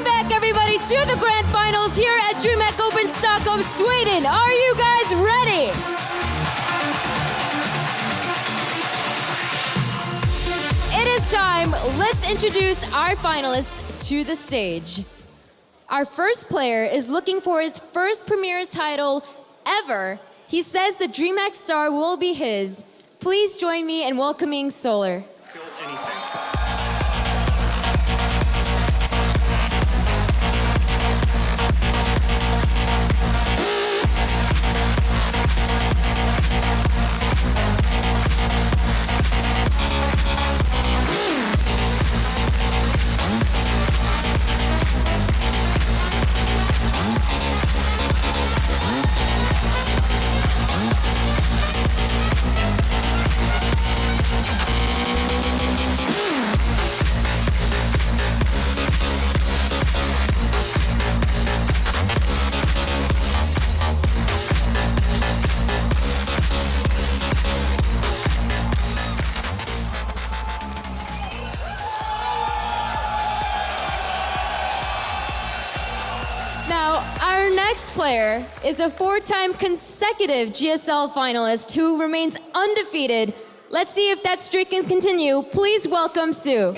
Welcome back, everybody, to the grand finals here at DreamHack Open Stockholm, Sweden. Are you guys ready? It is time. Let's introduce our finalists to the stage. Our first player is looking for his first premier title ever. He says the DreamHack star will be his. Please join me in welcoming soO. Now, our next player is a 4-time consecutive GSL finalist who remains undefeated. Let's see if that streak can continue. Please welcome soO.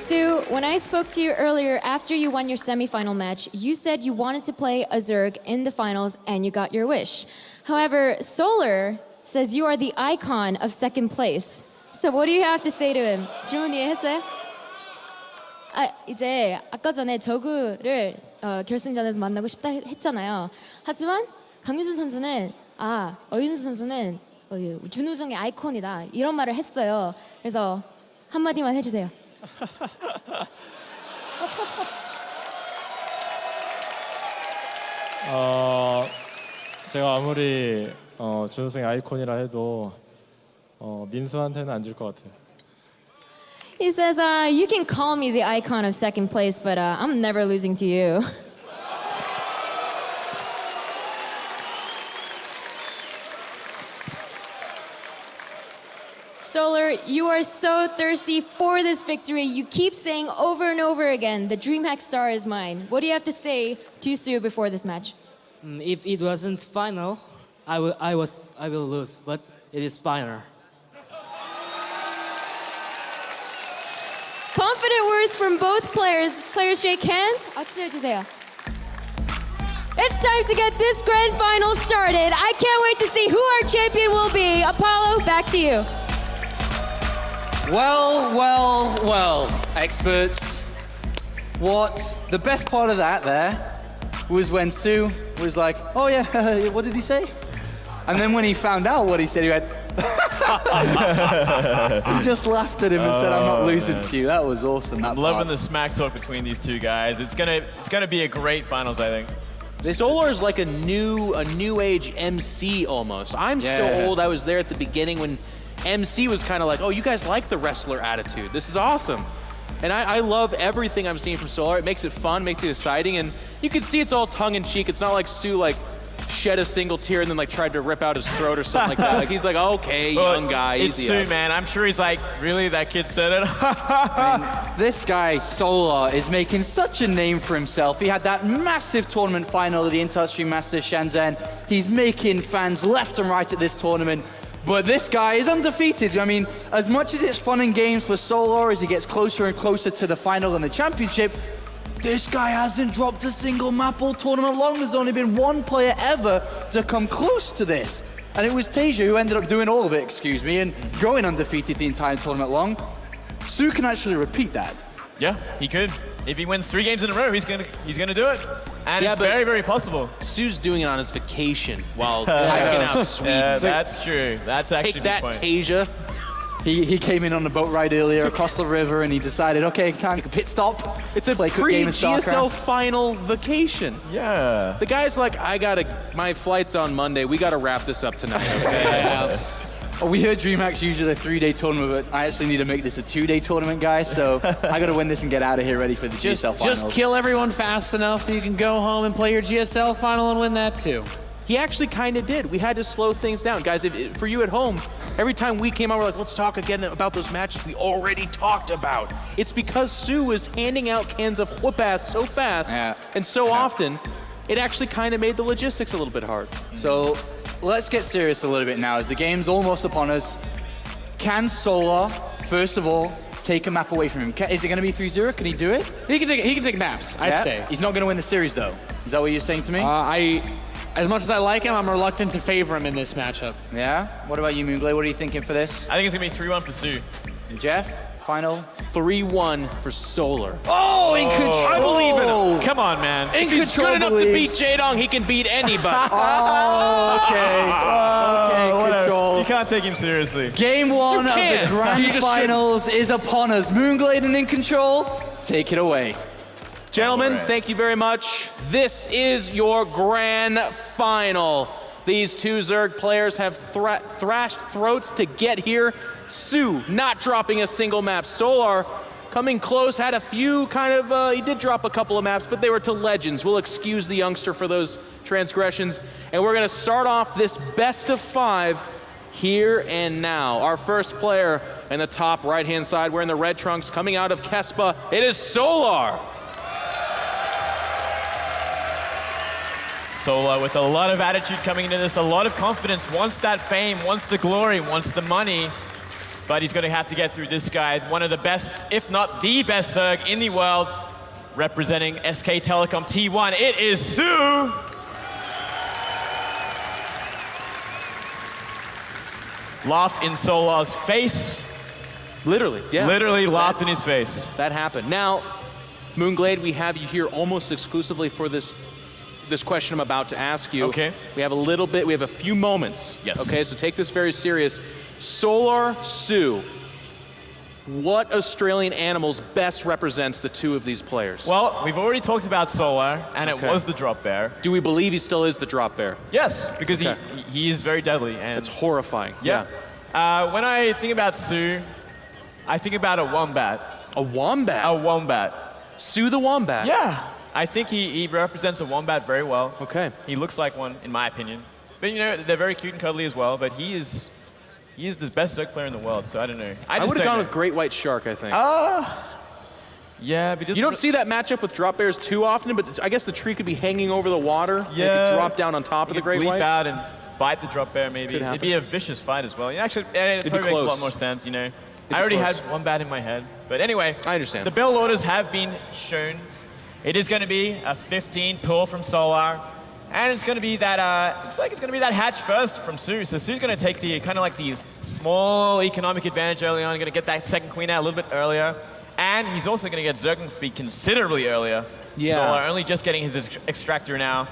soO, when I spoke to you earlier after you won your semifinal match, you said you wanted to play a Zerg in the finals and you got your wish. However, soO says you are the icon of second place. So what do you have to say to him? 질문 이해했어요? 이제 아까 전에 저그를 결승전에서 만나고 싶다 했잖아요. 하지만 강유준 선수는 어윤수 선수는 준우승의 아이콘이다 이런 말을 했어요. 그래서 한마디만 해주세요. 제가 아무리 준우승의 아이콘이라 해도 민수한테는 안 줄 것 같아요. He says, you can call me the icon of second place, but I'm never losing to you. soO, you are so thirsty for this victory. You keep saying over and over again, the DreamHack star is mine. What do you have to say to soO before this match? If it wasn't final, I will lose, but it is final. Confident words from both players. Players shake hands. 악수해주세요. It's time to get this grand final started. I can't wait to see who our champion will be. Apollo, back to you. Well, experts. The best part of that there was when soO was like, oh yeah, what did he say? And then when he found out what he said, he went, he just laughed at him and said, I'm not losing to you. That was awesome. I'm loving the smack talk between these two guys. It's gonna be a great finals, I think. soO is like a new age MC almost. I'm so old, I was there at the beginning when MC was kind of like, oh, you guys like the wrestler attitude. This is awesome. And I love everything I'm seeing from soO. It makes it fun, makes it exciting, and you can see it's all tongue-in-cheek. It's not like soO shed a single tear and then tried to rip out his throat or something like that. He's like, okay, young guy, it's easy. soO, man. I'm sure he's like, really? That kid said it? I mean, this guy, soO, is making such a name for himself. He had that massive tournament final of the IntelliStream Masters Shenzhen. He's making fans left and right at this tournament. But this guy is undefeated. I mean, as much as it's fun and games for soO as he gets closer and closer to the final and the championship, this guy hasn't dropped a single map all tournament long. There's only been one player ever to come close to this. And it was Tasia who ended up doing all of it, excuse me, and going undefeated the entire tournament long. soO can actually repeat that. Yeah, he could. If he wins 3 games in a row, he's gonna do it. And Yeah, it's but very, very possible. soO's doing it on his vacation while hiking out Sweden. Yeah, that's true. That's actually Take a that, good point. Tasia. He came in on a boat ride earlier across the river and he decided, okay, time to pit stop. It's a play a quick game of pre-GSL StarCraft. final vacation. Yeah. The guy's like, my flight's on Monday. We gotta wrap this up tonight, okay? Oh, we heard DreamHack's usually a 3-day tournament, but I actually need to make this a 2-day tournament, guys. So I got to win this and get out of here ready for the GSL finals. Just kill everyone fast enough that you can go home and play your GSL final and win that too. He actually kind of did. We had to slow things down. Guys, for you at home, every time we came out, we're like, let's talk again about those matches we already talked about. It's because soO was handing out cans of whoop ass so fast and so often, it actually kind of made the logistics a little bit hard. So let's get serious a little bit now as the game's almost upon us. Can soO, first of all, take a map away from him? Is it going to be 3-0? Can he do it? He can take maps, I'd say. He's not going to win the series, though. Is that what you're saying to me? As much as I like him, I'm reluctant to favor him in this matchup. Yeah? What about you, Moonglade? What are you thinking for this? I think it's going to be 3-1 for soO. And Jeff, final? 3-1 for Solar. Oh, in control! I believe in him. Come on, man. If he's good enough to beat Jaedong, he can beat anybody. Whatever. Control. You can't take him seriously. Game 1 of the can. grand You just finals is upon us. Moonglade and in control, take it away. Gentlemen, All right. thank you very much. This is your grand final. These 2 Zerg players have thrashed throats to get here. soO not dropping a single map. Solar coming close, had a few he did drop a couple of maps, but they were to Legends. We'll excuse the youngster for those transgressions. And we're gonna start off this best of 5 here and now. Our first player in the top right-hand side wearing the red trunks coming out of Kespa, it is Solar. soO with a lot of attitude coming into this, a lot of confidence, wants that fame, wants the glory, wants the money. But he's going to have to get through this guy, one of the best, if not the best Zerg in the world, representing SK Telecom T1. It is soO. Laughed in Solar's face. Literally, yeah. Literally laughed in his face. That happened. Now, Moonglade, we have you here almost exclusively for this question I'm about to ask you. Okay. We have a few moments. Yes. Okay, so take this very serious. Solar, soO. What Australian animals best represents the 2 of these players? Well, we've already talked about Solar, and Okay. it was the drop bear. Do we believe he still is the drop bear? Yes, because Okay. he is very deadly. And That's horrifying. yeah. When I think about soO, I think about a wombat. A wombat? A wombat. soO the wombat? Yeah. I think he represents a wombat very well. Okay. He looks like one, in my opinion. But you know, they're very cute and cuddly as well, but he is the best Zerg player in the world, so I don't know. I would have gone with great white shark, I think. Yeah, but just You don't see that matchup with drop bears too often, but I guess the tree could be hanging over the water. And it Yeah. could drop down on top of the great leap white. out and bite the drop bear maybe. Could It'd happen. be a vicious fight as well. Yeah, actually, it be probably makes a lot close. more sense, you know. be I already close. had wombat in my head. But anyway, I understand. The build orders have been shown. It is going to be a 15 pull from Solar. And it's going to be that, looks like it's going to be that hatch first from soO. So soO's going to take the kind of like the small economic advantage early on, going to get that second queen out a little bit earlier. And he's also going to get Zergling speed considerably earlier. Yeah. Solar only just getting his extractor now.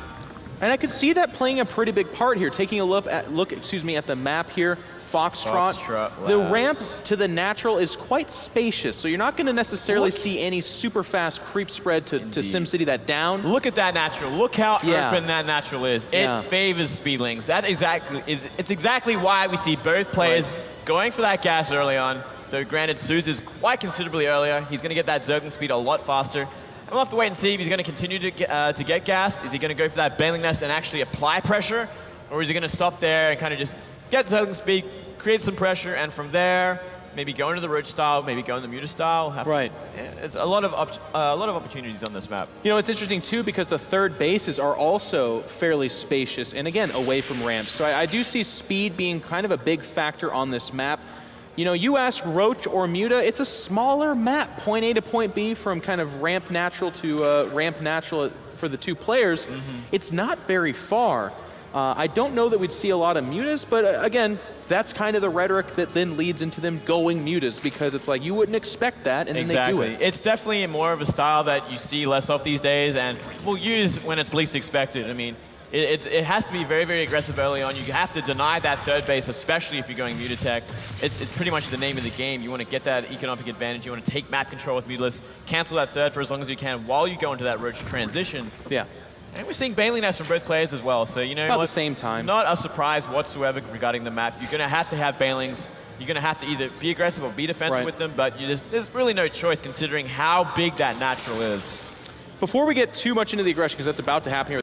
And I could see that playing a pretty big part here. Taking a look at the map here, Foxtrot. Foxtrot, The lads. ramp to the natural is quite spacious, so you're not going to necessarily see any super fast creep spread to SimCity that down. Look at that natural. Look how Yeah. open that natural is. It Yeah. favors speedlings. It's exactly why we see both players going for that gas early on. Though granted, soO's is quite considerably earlier. He's going to get that Zergling speed a lot faster. And we'll have to wait and see if he's going to continue to get gas. Is he going to go for that Baneling Nest and actually apply pressure? Or is he going to stop there and kind of just get Zergling speed, create some pressure, and from there, maybe go into the Roach style, maybe go in the Muta style. Right. It's a lot of opportunities on this map. You know, it's interesting too because the third bases are also fairly spacious and again, away from ramps. So I do see speed being kind of a big factor on this map. You know, you ask Roach or Muta, it's a smaller map, point A to point B from kind of ramp natural to ramp natural for the 2 players. It's not very far. I don't know that we'd see a lot of mutas, but again, that's kind of the rhetoric that then leads into them going mutas, because it's like you wouldn't expect that, and then they do it. It's definitely more of a style that you see less of these days, and we'll use when it's least expected. I mean, it has to be very, very aggressive early on. You have to deny that third base, especially if you're going Mutatech. It's pretty much the name of the game. You want to get that economic advantage. You want to take map control with Mutaless, cancel that third for as long as you can while you go into that Roach transition. Yeah. And we're seeing Baneling Nest from both players as well. So, you know, about the same time. Not a surprise whatsoever regarding the map. You're going to have Banelings. You're going to have to either be aggressive or be defensive with them, but there's really no choice considering how big that natural is. Before we get too much into the aggression, because that's about to happen here,